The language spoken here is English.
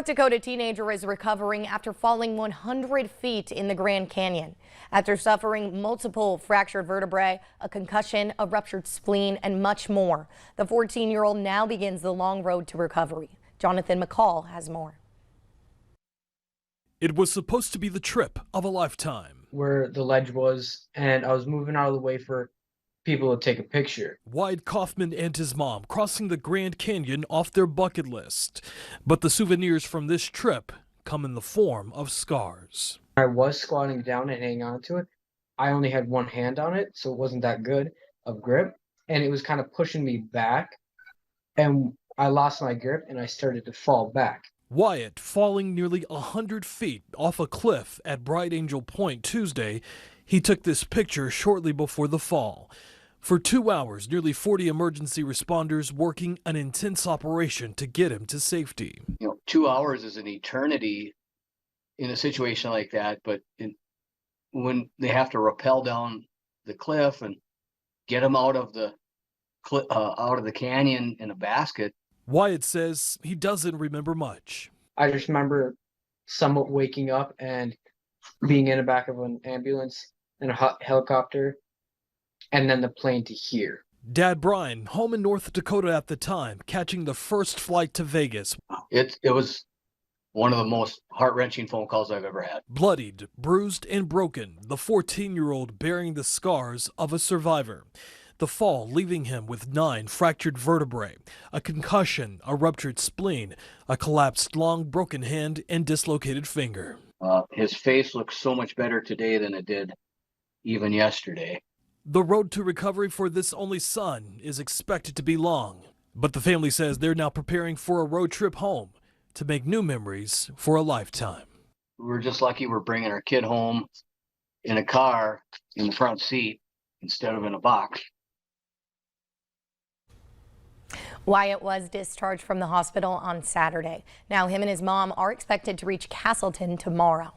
North Dakota teenager is recovering after falling 100 feet in the Grand Canyon. After suffering multiple fractured vertebrae, a concussion, a ruptured spleen, and much more, the 14-year-old now begins the long road to recovery. Jonathan McCall has more. It was supposed to be the trip of a lifetime. Where the ledge was, and I was moving out of the way for people to take a picture. Wyatt Kaufman and his mom crossing the Grand Canyon off their bucket list. But the souvenirs from this trip come in the form of scars. I was squatting down and hanging on to it. I only had one hand on it, so it wasn't that good of grip. And it was kind of pushing me back. And I lost my grip and I started to fall back. Wyatt falling nearly 100 feet off a cliff at Bright Angel Point Tuesday. He took this picture shortly before the fall. For 2 hours, nearly 40 emergency responders working an intense operation to get him to safety. 2 hours is an eternity in a situation like that, but when they have to rappel down the cliff and get him out of the canyon in a basket. Wyatt says he doesn't remember much. I just remember somewhat waking up and being in the back of an ambulance and a helicopter, and then the plane to here. Dad Brian, home in North Dakota at the time, catching the first flight to Vegas. It was one of the most heart-wrenching phone calls I've ever had. Bloodied, bruised, and broken, the 14-year-old bearing the scars of a survivor. The fall leaving him with 9 fractured vertebrae, a concussion, a ruptured spleen, a collapsed lung, broken hand, and dislocated finger. His face looks so much better today than it did even yesterday. The road to recovery for this only son is expected to be long, but the family says they're now preparing for a road trip home to make new memories for a lifetime. We're just lucky we're bringing our kid home in a car in the front seat instead of in a box. Wyatt was discharged from the hospital on Saturday. Now him and his mom are expected to reach Castleton tomorrow.